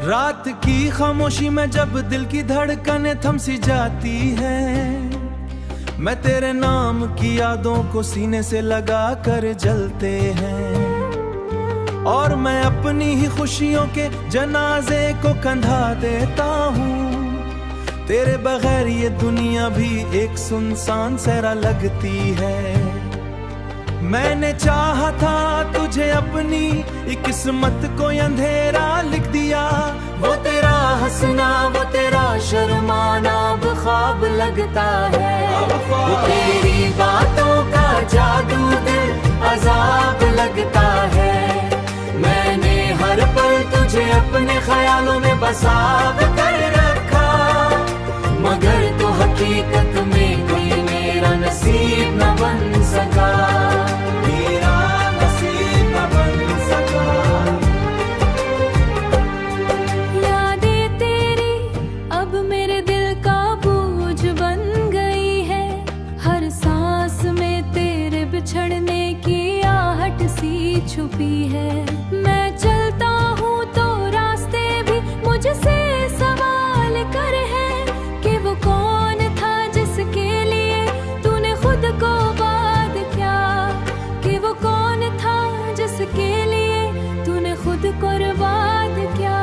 रात की खामोशी में जब दिल की धड़कनें थम सी जाती है, मैं तेरे नाम की यादों को सीने से लगा कर जलते हैं। और मैं अपनी ही खुशियों के जनाजे को कंधा देता हूँ। तेरे बगैर ये दुनिया भी एक सुनसान सहरा लगती है। मैंने चाहा था तुझे अपनी किस्मत को अंधेरा लिख दिया। वो तेरा हंसना वो तेरा शर्माना अब ख्वाब लगता है। वो तेरी बातों का जादू दिल अजाब लगता है। मैंने हर पल तुझे अपने ख्यालों में बसा कर रखा, मगर तो हकीकत में कोई मेरा नसीब न बन सका। मेरा नसीब न बन सका। यादें तेरी अब मेरे दिल का बोझ बन गई है। हर सांस में तेरे बिछड़ने की आहट सी छुपी है। मैं चलता हूँ तो रास्ते भी मुझसे सवाल कर है कि वो कौन था जिसके लिए तूने खुद को बात किया, कि वो कौन था जिसके लिए तूने खुद को बर्बाद किया।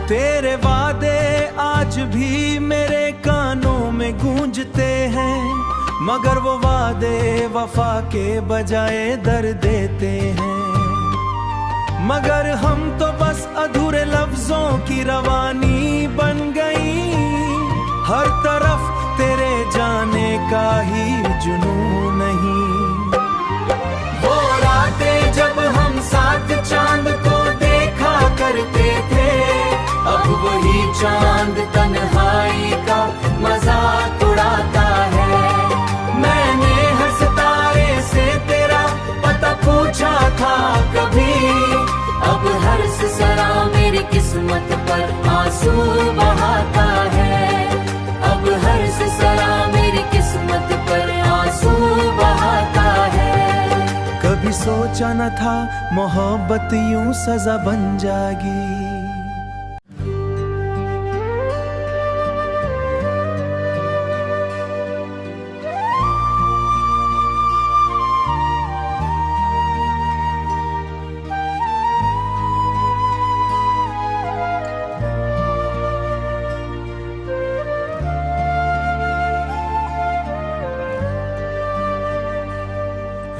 तेरे वादे आज भी मेरे कानों में गूंजते हैं, मगर वो वादे वफा के बजाय दर्द देते हैं। मगर हम तो बस अधूरे लफ्जों की रवानी बन गई। हर तरफ तेरे जाने का ही जुनून नहीं। वो रातें जब हम साथ चांद को देखा करते थे, अब वही चांद तन्हाई का मजाक उड़ाता है। मैंने हर सितारे से तेरा पता पूछा था कभी, अब हर सितारा मेरी किस्मत पर आंसू बहाता है। अब हर सितारा मेरी किस्मत पर आंसू बहाता है। कभी सोचा न था मोहब्बत यूं सजा बन जाएगी।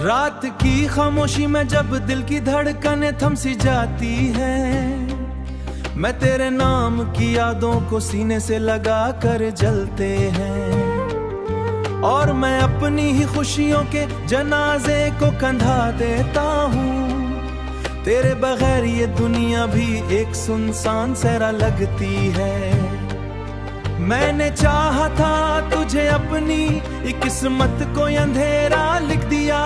रात की खामोशी में जब दिल की धड़कनें थम सी जाती है, मैं तेरे नाम की यादों को सीने से लगा कर जलते हैं। और मैं अपनी ही खुशियों के जनाजे को कंधा देता हूँ। तेरे बगैर ये दुनिया भी एक सुनसान सहरा लगती है। मैंने चाहा था तुझे अपनी किस्मत को अंधेरा लिख दिया।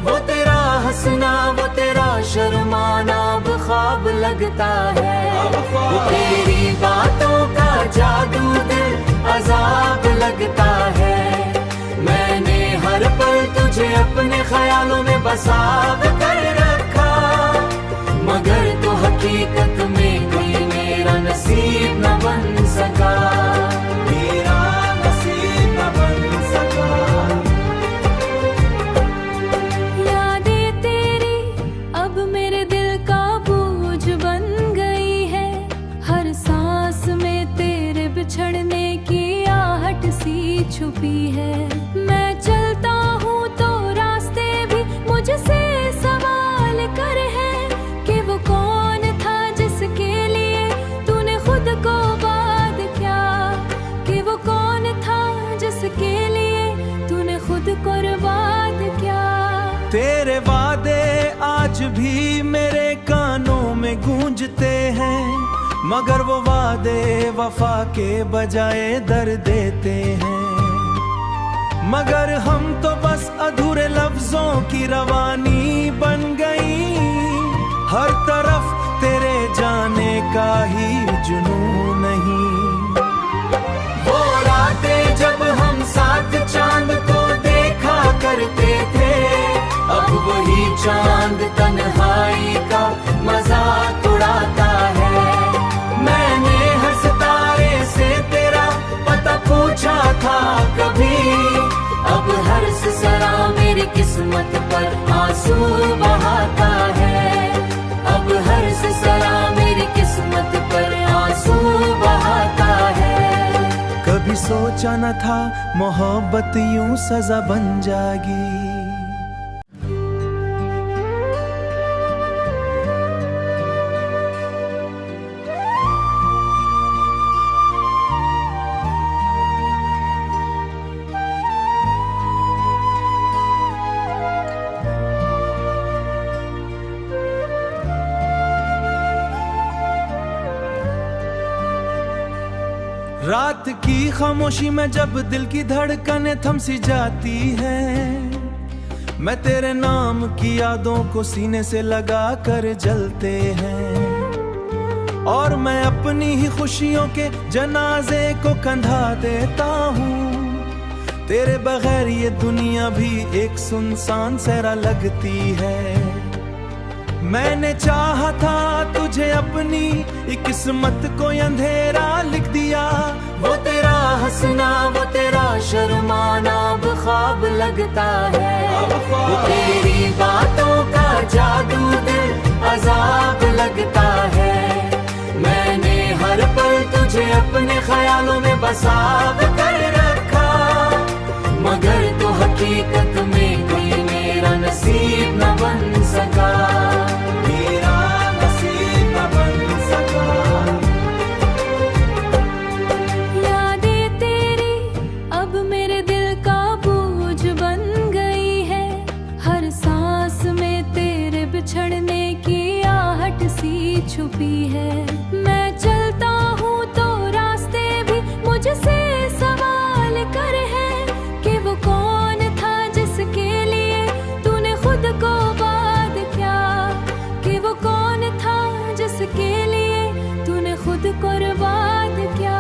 वो तेरा हंसना वो तेरा शर्माना अब ख्वाब लगता है। वो तेरी बातों का जादू दिल अजाब लगता है। मैंने हर पल तुझे अपने ख्यालों में बसा कर रखा, मगर तो हकीकत में कोई मेरा नसीब न बन सका। मेरा नसीब न बन सका। यादें तेरी अब मेरे दिल का बोझ बन गई है। हर सांस में तेरे बिछड़ने की आहट सी छुपी है। मैं चलता हूँ तो रास्ते भी मुझसे सवाल कर है कि वो कौन था जिसके लिए तूने खुद को बात किया, कि वो कौन था जिसके लिए तूने खुद को बर्बाद किया। तेरे वादे आज भी मेरे कानों में गूंजते हैं, मगर वो वादे वफा के बजाय दर्द देते हैं। मगर हम तो बस अधूरे लफ्जों की रवानी बन गई। हर तरफ तेरे जाने का ही जुनून नहीं। वो रातें जब हम साथ चांद को देखा करते थे, अब वही चांद तन्हाई का मजाक उड़ाता है। मैंने किस्मत पर आंसू बहाता है। अब हर सिसरा मेरी किस्मत पर आंसू बहाता है। कभी सोचा न था मोहब्बत यूं सजा बन जाएगी। रात की खामोशी में जब दिल की धड़कनें थम सी जाती है, मैं तेरे नाम की यादों को सीने से लगा कर जलते हैं। और मैं अपनी ही खुशियों के जनाजे को कंधा देता हूँ। तेरे बगैर ये दुनिया भी एक सुनसान सहरा लगती है। मैंने चाहा था तुझे अपनी किस्मत को अंधेरा लिख दिया। वो तेरा हंसना वो तेरा शर्माना अब ख्वाब लगता है। वो तेरी बातों का जादू दिल अजाब लगता है। मैंने हर पल तुझे अपने ख्यालों में बसाव कर रखा, मगर तो हकीकत में कोई मेरा नसीब न बन सका। बिछड़ने की आहट सी छुपी है। मैं चलता हूँ तो रास्ते भी मुझसे सवाल कर है कि वो कौन था जिसके लिए तूने खुद को बात किया। कि वो कौन था जिसके लिए तूने खुद को बर्बाद किया।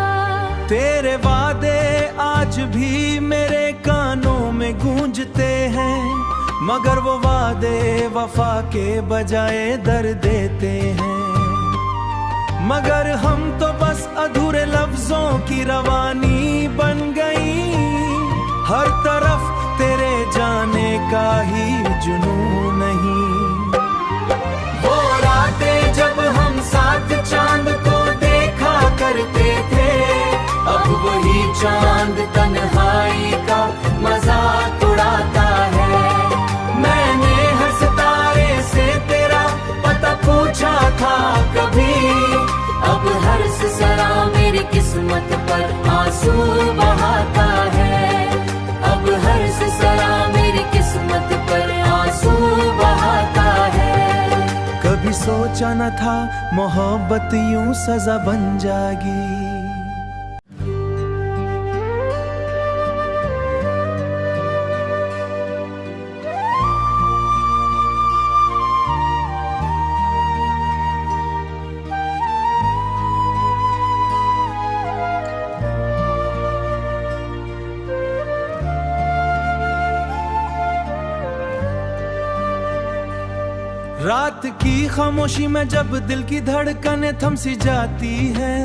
तेरे वादे आज भी मेरे कानों में गूंजते हैं, मगर वो वादे वफा के बजाय दर्द देते हैं। मगर हम तो बस अधूरे लफ्जों की रवानी बन गई। हर तरफ तेरे जाने का ही जुनून नहीं। वो रातें जब हम साथ चांद को देखा करते थे, अब वही चांद तन्हाई का मजाक उड़ाता है। मैंने हर सितारे से तेरा पता पूछा था कभी, अब हर सिसरा मेरी किस्मत पर आंसू बहाता है। अब हर सिसरा मेरी किस्मत पर आंसू बहाता है। कभी सोचा न था मोहब्बत यूं सजा बन जाएगी। रात की खामोशी में जब दिल की धड़कनें थम सी जाती है,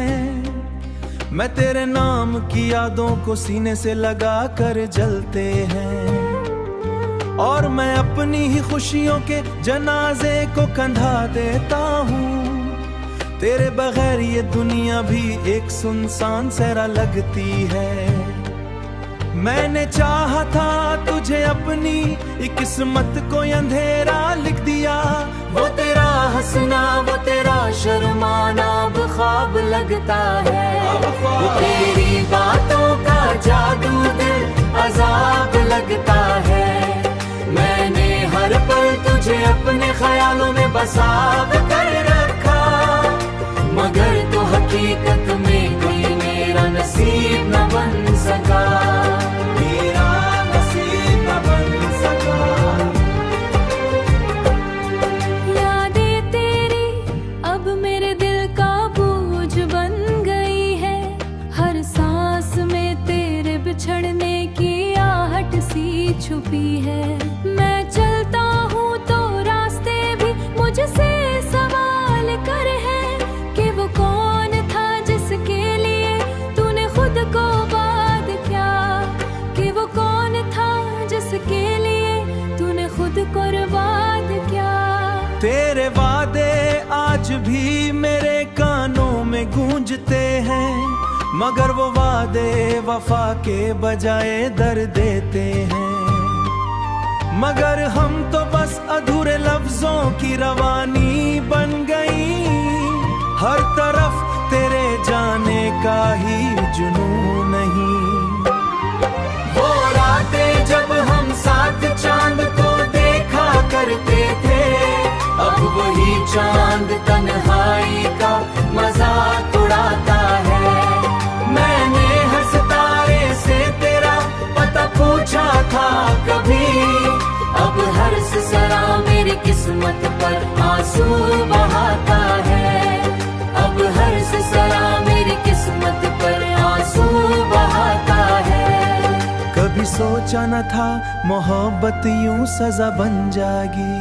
मैं तेरे नाम की यादों को सीने से लगा कर जलते हैं। और मैं अपनी ही खुशियों के जनाजे को कंधा देता हूँ। तेरे बगैर ये दुनिया भी एक सुनसान सहरा लगती है। मैंने चाहा था तुझे अपनी किस्मत को अंधेरा लिख दिया। वो तेरा हंसना वो तेरा शर्माना अब ख्वाब लगता है। वो तेरी बातों का जादू दिल अजाब लगता है। मैंने हर पल तुझे अपने ख्यालों में बसाव कर रखा, मगर तो हकीकत में कोई मेरा नसीब न बन सका। बिछड़ने की आहट सी छुपी है। मैं चलता हूँ तो रास्ते भी मुझसे सवाल कर है कि वो कौन था जिसके लिए तूने खुद को बात किया। कि वो कौन था जिसके लिए वादे आज भी मेरे कानों में गूंजते हैं, मगर वो वादे वफा के बजाय दर्द देते हैं। मगर हम तो बस अधूरे लफ्जों की रवानी बन गई, हर तरफ तेरे जाने का ही जुनून नहीं। वो रातें जब हम साथ चांद को देखा करते थे, अब वही चांद तन्हाई का मजाक उड़ाता है। मैंने हर सितारे से तेरा पता पूछा था कभी, अब हर सितारा मेरी किस्मत पर आंसू बहाता है। अब हर सितारा मेरी किस्मत पर आंसू बहाता है। कभी सोचा न था मोहब्बत यूं सजा बन जाएगी।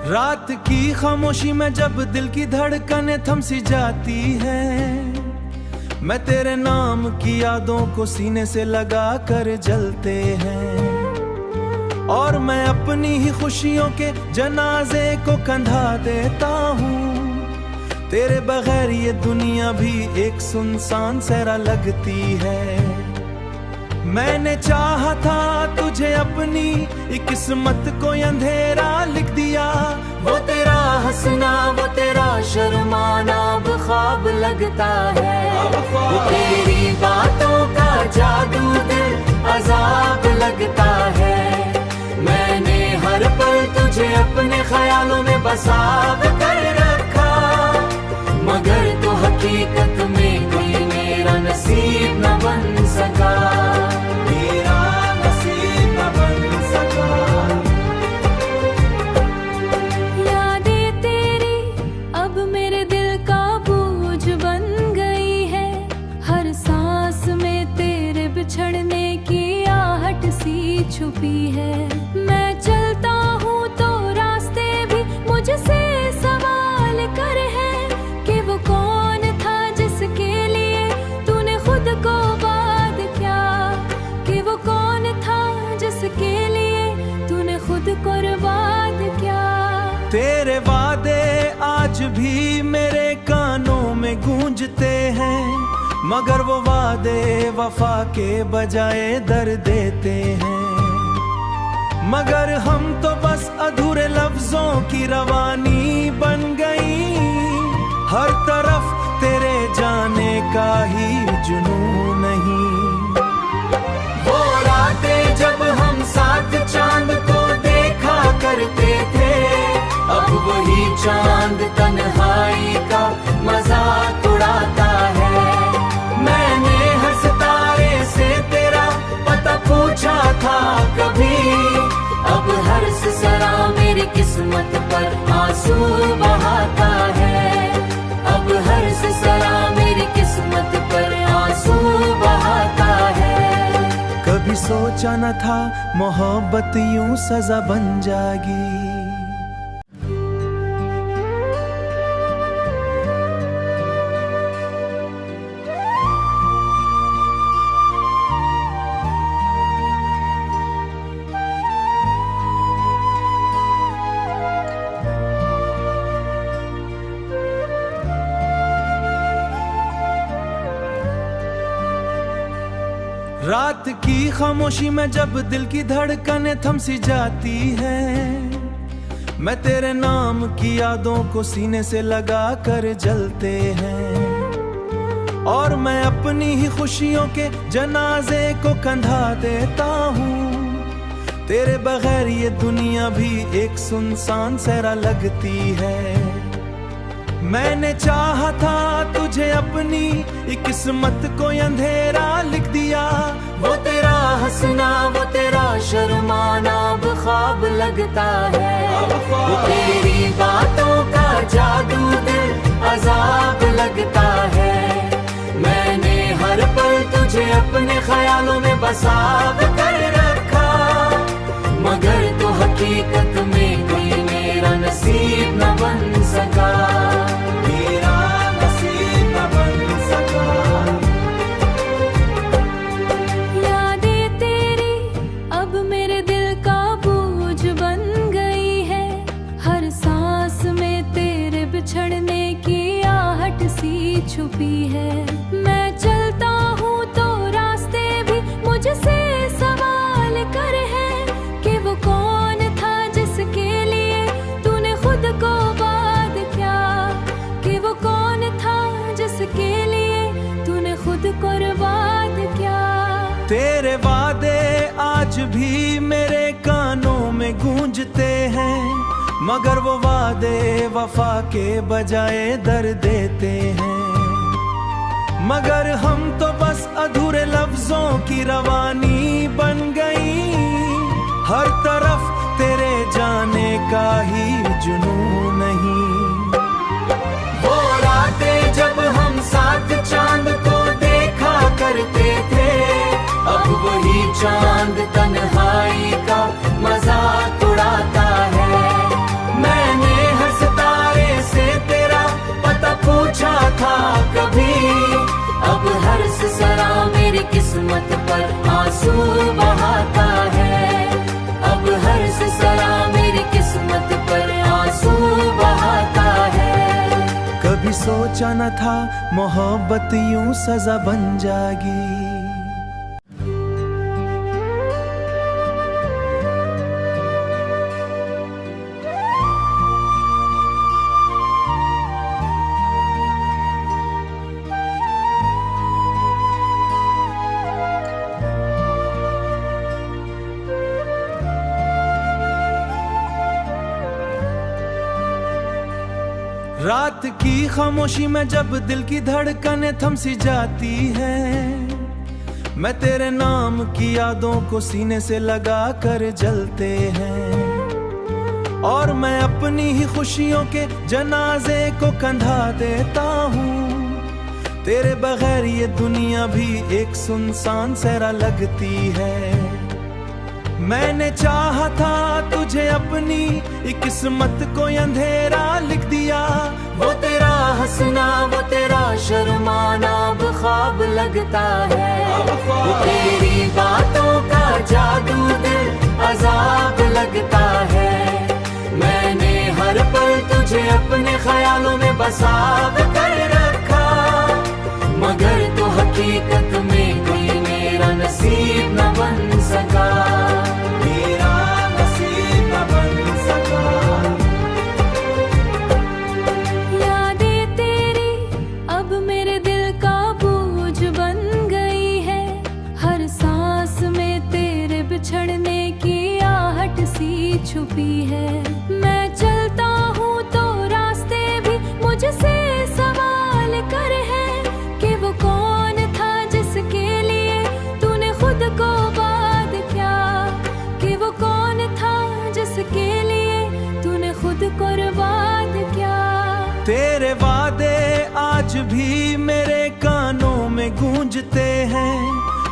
रात की खामोशी में जब दिल की धड़कनें थम सी जाती है, मैं तेरे नाम की यादों को सीने से लगा कर जलते हैं। और मैं अपनी ही खुशियों के जनाजे को कंधा देता हूँ, तेरे बगैर ये दुनिया भी एक सुनसान सहरा लगती है। मैंने चाहा था तुझे अपनी किस्मत को अंधेरा लिख दिया, वो तेरा हंसना वो तेरा शर्माना अब ख्वाब लगता है। वो तेरी बातों का जादू दिल अजाब लगता है। मैंने हर पल तुझे अपने ख्यालों में बसा कर रखा, मगर तो हकीकत में कोई मेरा नसीब न बन सका। यादें तेरी अब मेरे दिल का बोझ बन गई है, हर सांस में तेरे बिछड़ने की आहट सी छुपी है। मैं चलता हूँ तो रास्ते भी मुझसे सवाल कर है कि वो कौन था जिसके लिए तूने खुद को बात किया, कि वो कौन था जिसके लिए तूने खुद कुर्बान किया। तेरे वादे आज भी मेरे कानों में गूंजते हैं, मगर वो वादे वफा के बजाय दर्द देते हैं। मगर हम तो बस अधूरे लफ्जों की रवानी बन गई, हर तरफ तेरे जाने का ही जुनून नहीं। वो रातें जब हम साथ चांद को देखा करते थे, अब वही चांद तन्हाई का मजाक उड़ाता है। मैंने हर सितारे से तेरा पता पूछा था कभी, अब हर सितारा मेरी किस्मत पर आंसू बहाता है। अब हर सितारा मेरी किस्मत पर आंसू बहाता है। कभी सोचा न था मोहब्बत यूं सजा बन जाएगी। रात की खामोशी में जब दिल की धड़कनें थम सी जाती है, मैं तेरे नाम की यादों को सीने से लगा कर जलते हैं। और मैं अपनी ही खुशियों के जनाजे को कंधा देता हूँ, तेरे बगैर ये दुनिया भी एक सुनसान सहरा लगती है। मैंने चाहा था तुझे अपनी किस्मत को अंधेरा लिख दिया, वो तेरा हंसना वो तेरा शर्माना अब ख्वाब लगता है। वो तेरी बातों का जादू दिल अजाब लगता है। मैंने हर पल अपने ख्यालों में बसा कर रखा, मगर तो हकीकत में कोई मेरा नसीब न बन सका, मेरा नसीब न बन सका। यादें तेरी अब मेरे दिल का बोझ बन गई है, हर सांस में तेरे बिछड़ने की आहट सी छुपी है। मैं चलता हूँ तो रास्ते भी मुझसे सवाल कर है कि वो कौन था जिसके लिए तूने खुद को बात किया, कि वो कौन था जिसके लिए तूने खुद को बर्बाद किया। तेरे वादे आज भी मेरे कानों में गूंजते हैं, मगर वो वादे वफा के बजाय दर्द देते हैं। मगर हम तो बस अधूरे लफ्जों की रवानी बन गई, हर तरफ तेरे जाने का ही जुनून नहीं। वो रातें जब हम साथ चांद को देखा करते थे, अब वही चांद तन्हाई का मजाक उड़ाता है। मैंने हर सितारे से तेरा पता पूछा था कभी, अब हर सितारा मेरी किस्मत पर आंसू बहाता है, अब हर सितारा मेरी किस्मत पर आंसू बहाता है। कभी सोचा न था मोहब्बत यूं सजा बन जाएगी। रात की खामोशी में जब दिल की धड़कनें थम सी जाती है, मैं तेरे नाम की यादों को सीने से लगा कर जलते हैं, और मैं अपनी ही खुशियों के जनाजे को कंधा देता हूँ। तेरे बगैर ये दुनिया भी एक सुनसान सहरा लगती है। मैंने चाहा था तुझे अपनी किस्मत को अंधेरा लिख दिया, वो तेरा हंसना वो तेरा शर्माना अब ख्वाब लगता है। वो तेरी बातों का जादू दिल अजाब लगता है। मैंने हर पल तुझे अपने ख्यालों में बसा कर रखा, मगर तो हकीकत में कोई मेरा नसीब न बन सका, मेरा नसीब न बन सका। यादें तेरी अब मेरे दिल का बोझ बन गई है, हर सांस में तेरे बिछड़ने की आहट सी छुपी है। मैं चलता हूँ तो रास्ते भी मुझसे सवाल कर है कि वो कौन था जिसके लिए तूने खुद को बात किया, कि वो कौन था जिसके लिए तूने खुद को बर्बाद किया। तेरे वादे आज भी मेरे कानों में गूंजते हैं,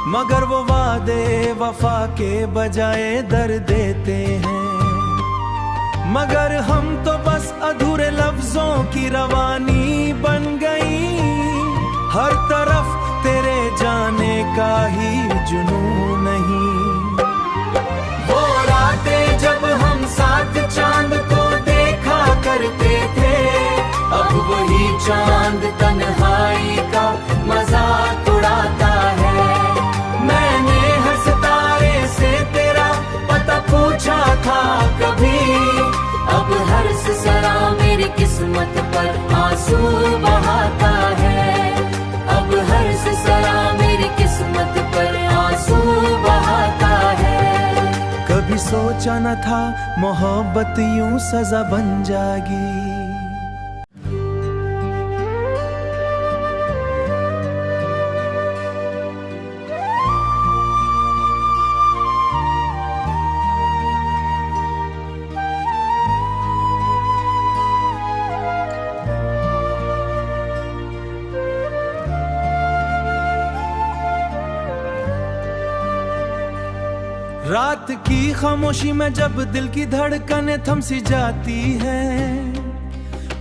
मगर वो वादे वफा के बजाय दर्द देते हैं। मगर हम तो बस अधूरे लफ्जों की रवानी बन गई, हर तरफ तेरे जाने का ही जुनून नहीं। वो रातें जब हम साथ चांद को देखा करते थे, अब वही चांद तन्हाई का मजाक उड़ाता है। मैंने हर सितारे से तेरा पता पूछा था कभी, अब हर सितारा मेरी किस्मत पर आंसू बहाता है, अब हर सितारा मेरी किस्मत पर आंसू बहाता है। कभी सोचा न था मोहब्बत यूं सजा बन जाएगी। रात की खामोशी में जब दिल की धड़कनें थम सी जाती है,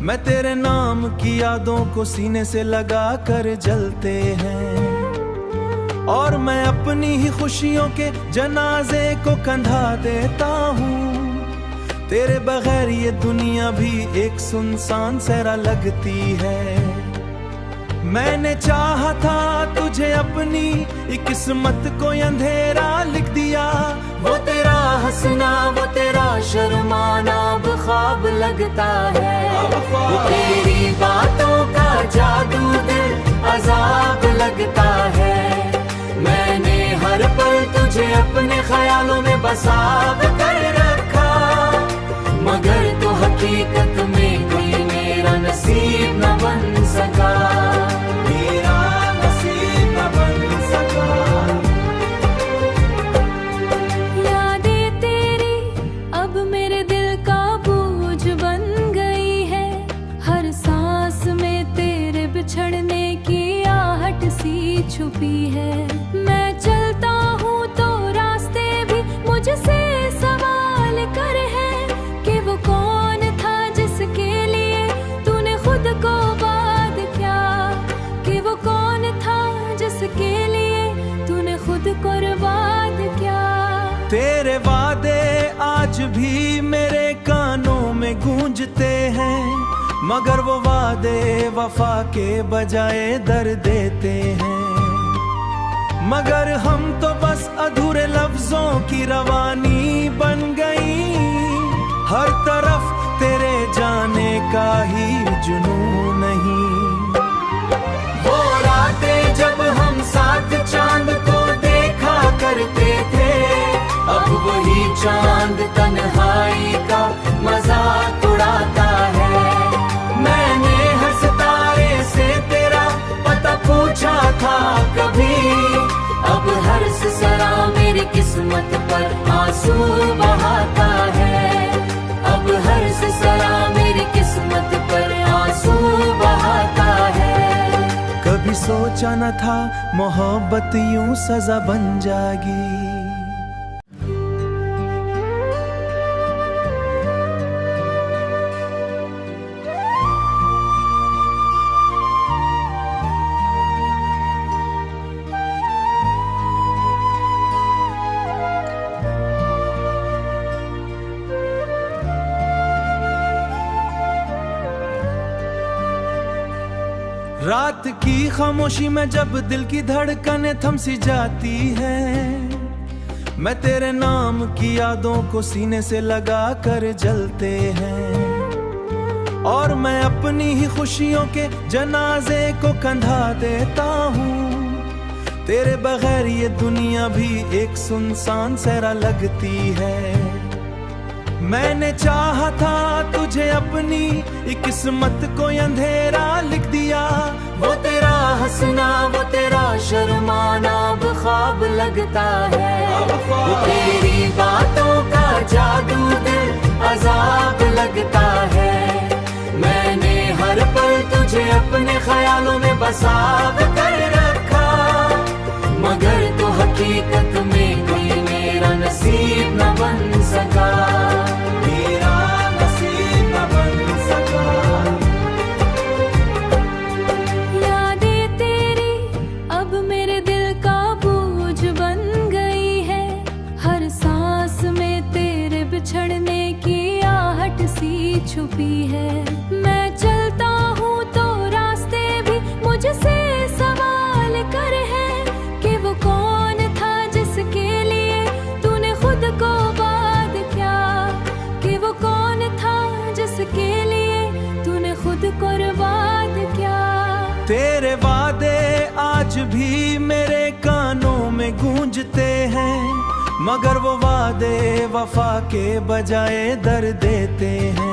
मैं तेरे नाम की यादों को सीने से लगा कर जलते हैं। और मैं अपनी ही खुशियों के जनाजे को कंधा देता हूँ। तेरे बगैर ये दुनिया भी एक सुनसान सहरा लगती है। मैंने चाहा था तुझे अपनी एक किस्मत को अंधेरा लिख दिया। वो तेरा हंसना वो तेरा शर्माना अब ख्वाब लगता है। वो तेरी बातों का जादू दिल अजाब लगता है। मैंने हर पल तुझे अपने ख्यालों में बसा कर रखा, मगर तो हकीकत में कोई मेरा नसीब न बन सका। मेरा नसीब न बन सका। यादें तेरी अब मेरे दिल का बोझ बन गई है। हर सांस में तेरे बिछड़ने की आहट सी छुपी है। मैं चलता हूँ तो रास्ते भी मुझसे सवाल कर है कि वो कौन था जिसके लिए तूने खुद को बात किया, कि वो कौन था जिसके लिए तूने खुद को बर्बाद किया। तेरे वादे आज भी मेरे कानों में गूंजते हैं, मगर वो वादे वफा के बजाय दर्द देते हैं। मगर हम तो बस अधूरे लफ्जों की रवानी बन गई। हर तरफ तेरे जाने का ही जुनून नहीं। वो रातें जब हम साथ चांद को देखा करते थे, अब वही चांद तन्हाई का मजाक उड़ाता है। मैंने हर सितारे से तेरा पता पूछा था कभी, अब हर सितारा मेरी किस्मत पर आंसू बहाता है। अब हर सितारा मेरी किस्मत पर आंसू बहाता है। कभी सोचा न था मोहब्बत यूं सजा बन जाएगी। रात की खामोशी में जब दिल की धड़कनें थम सी जाती है, मैं तेरे नाम की यादों को सीने से लगा कर जलते हैं। और मैं अपनी ही खुशियों के जनाजे को कंधा देता हूँ। तेरे बगैर ये दुनिया भी एक सुनसान सहरा लगती है। मैंने चाहा था तुझे अपनी एक किस्मत को अंधेरा लिख दिया। वो तेरा हंसना वो तेरा शर्माना अब ख्वाब लगता है। वो तेरी बातों का जादू दिल अजाब लगता है। मैंने हर पल तुझे अपने ख्यालों में बसा कर रखा, मगर तो हकीकत में कोई मेरा नसीब न बन सका। मेरा नसीब न बन सका। यादें तेरी अब मेरे दिल का बोझ बन गई है। हर सांस में तेरे बिछड़ने की आहट सी छुपी है। मैं चलता हूँ तो रास्ते भी मुझसे सवाल कर है कि वो कौन था जिसके लिए तूने खुद को बात किया, कि वो कौन था जिसके लिए तूने खुद को बर्बाद किया। तेरे वादे आज भी मेरे कानों में गूंजते हैं, मगर वो वादे वफा के बजाय दर्द देते हैं।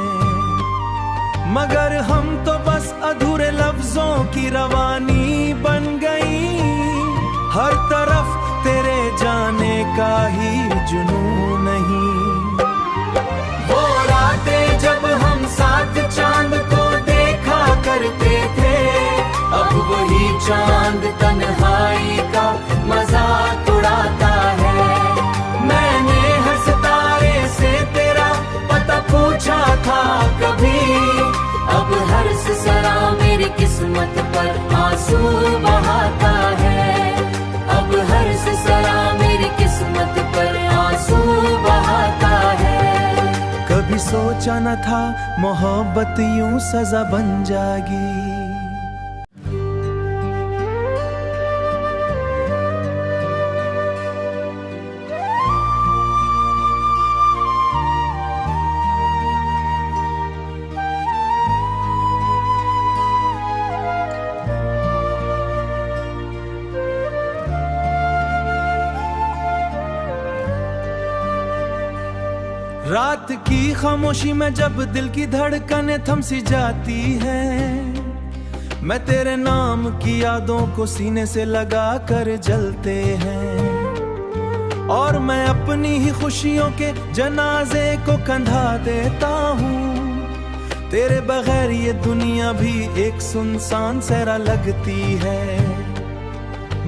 मगर हम तो बस अधूरे लफ्जों की रवानी बन गई। हर तरफ तेरे जाने का ही जुनून नहीं। वो रातें जब हम साथ चांद को देखा करते थे, अब वही चांद तन्हाई का मजाक उड़ाता है। मैंने सोचा न था मोहब्बत यूं सजा बन जाएगी। रात की खामोशी में जब दिल की धड़कनें थम सी जाती है, मैं तेरे नाम की यादों को सीने से लगा कर जलते हैं। और मैं अपनी ही खुशियों के जनाजे को कंधा देता हूँ। तेरे बगैर ये दुनिया भी एक सुनसान सहरा लगती है।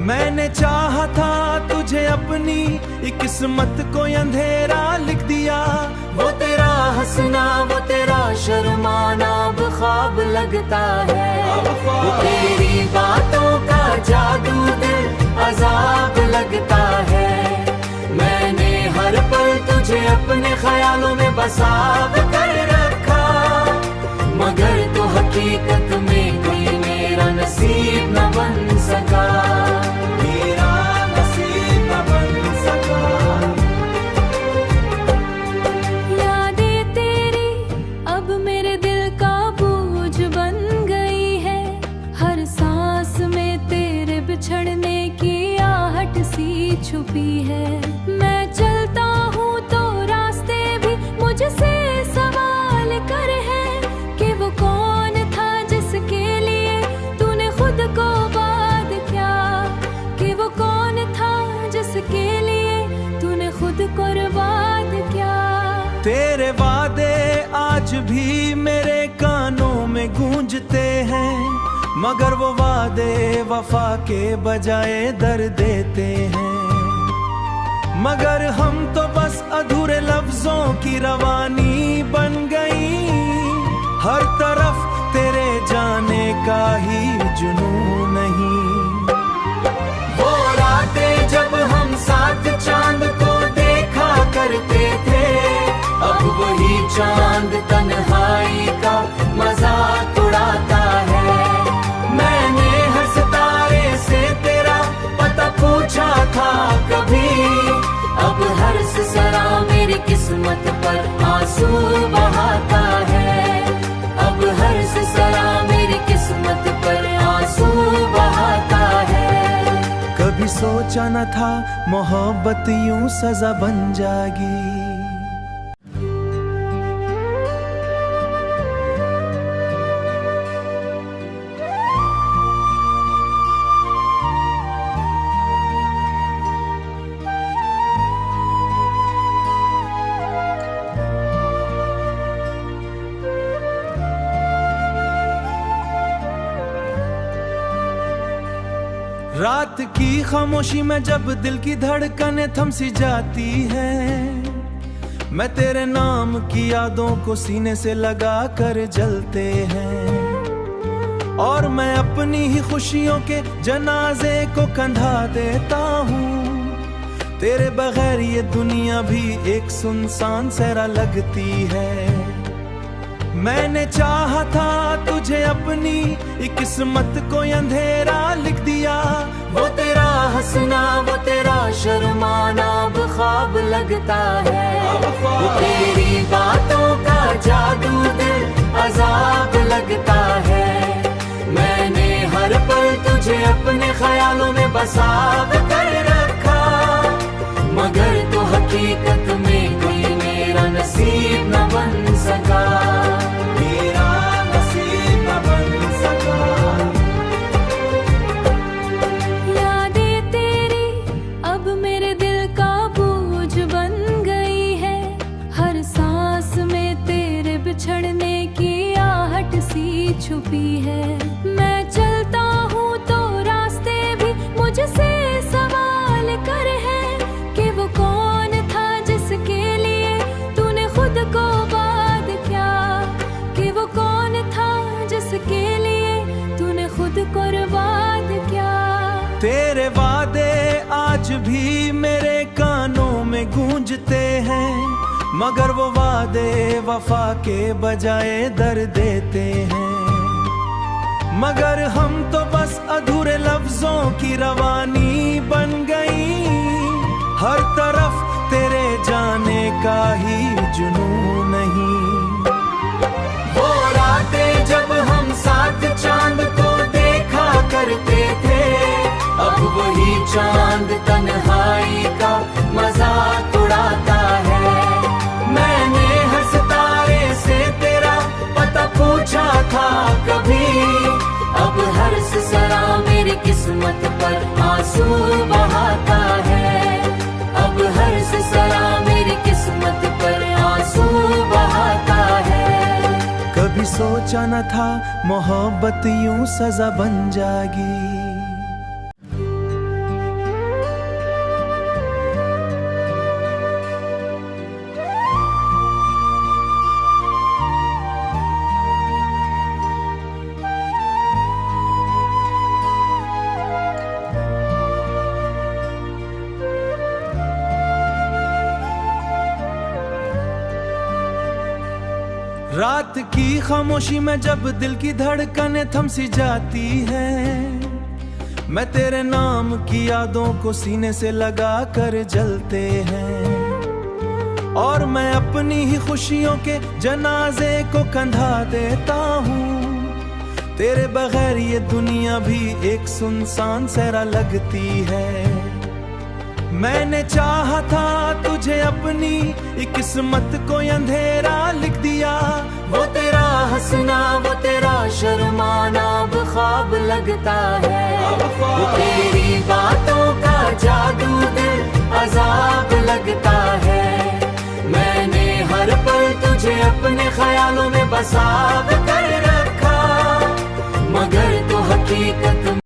मैंने चाहा था तुझे अपनी किस्मत को अंधेरा लिख दिया। वो तेरा हंसना वो तेरा शर्माना अब ख्वाब लगता है। वो तेरी बातों का जादू दिल अजाब लगता है। मैंने हर पल तुझे अपने ख्यालों में बसा कर रखा, मगर तो हकीकत में कोई मेरा नसीब न बन सका। बिछड़ने की आहट सी छुपी है। मैं चलता हूँ तो रास्ते भी मुझसे सवाल कर है कि वो कौन था जिसके लिए तूने खुद को बात किया, कि वो कौन था जिसके लिए तूने खुद को बर्बाद किया। तेरे वादे आज भी मेरे कानों में गूंजते हैं, मगर वो वादे वफा के बजाय दर्द देते हैं। मगर हम तो बस अधूरे लफ्जों की रवानी बन गई। हर तरफ तेरे जाने का ही जुनून नहीं। वो रातें जब हम साथ चांद को देखा करते थे, अब वही चांद तन्हाई का मजाक उड़ाता है। मैंने हर सितारे से तेरा पता पूछा था कभी, अब हर सितारा मेरी किस्मत पर आंसू बहाता है। अब हर सितारा मेरी किस्मत पर आंसू बहाता है। कभी सोचा न था मोहब्बत यूं सजा बन जाएगी। रात की खामोशी में जब दिल की धड़कनें थम सी जाती है, मैं तेरे नाम की यादों को सीने से लगा कर जलते हैं। और मैं अपनी ही खुशियों के जनाजे को कंधा देता हूँ। तेरे बगैर ये दुनिया भी एक सुनसान सहरा लगती है। मैंने चाहा था तुझे अपनी किस्मत को अंधेरा लिख दिया। वो तेरा हंसना वो तेरा शर्माना अब ख्वाब लगता है। वो तेरी बातों का जादू दिल अजाब लगता है। मैंने हर पल तुझे अपने ख्यालों में बसा कर रखा, मगर तो हकीकत में कोई मेरा नसीब न बन सका। बिछड़ने की आहट सी छुपी है। मैं चलता हूँ तो रास्ते भी मुझसे सवाल कर है कि वो कौन था जिसके लिए तूने खुद को बात किया, कि वो कौन था जिसके लिए तूने खुद को बर्बाद किया। तेरे वादे आज भी मेरे कानों में गूंजते हैं, मगर वो वादे वफा के बजाय दर्द देते हैं। मगर हम तो बस अधूरे लफ्जों की रवानी बन गई, हर तरफ तेरे जाने का ही जुनून नहीं। वो रातें जब हम साथ चांद को देखा करते थे, अब वही चांद तन्हाई का मजाक उड़ाता है। मैंने हर सितारे से तेरा पता पूछा था कभी, अब हर सितारा मेरी किस्मत पर आंसू बहाता है। अब हर सितारा मेरी किस्मत पर आंसू बहाता है। कभी सोचा न था मोहब्बत यूं सजा बन जाएगी। रात की खामोशी में जब दिल की धड़कनें थम सी जाती है, मैं तेरे नाम की यादों को सीने से लगा कर जलते हैं। और मैं अपनी ही खुशियों के जनाजे को कंधा देता हूँ। तेरे बगैर ये दुनिया भी एक सुनसान सहरा लगती है। मैंने चाहा था तुझे अपनी किस्मत को अंधेरा लिख दिया। वो तेरा हंसना वो तेरा शर्माना अब ख्वाब लगता है। वो तेरी बातों का जादू दिल अजाब लगता है। मैंने हर पल तुझे अपने ख्यालों में बसा कर रखा, मगर तो हकीकत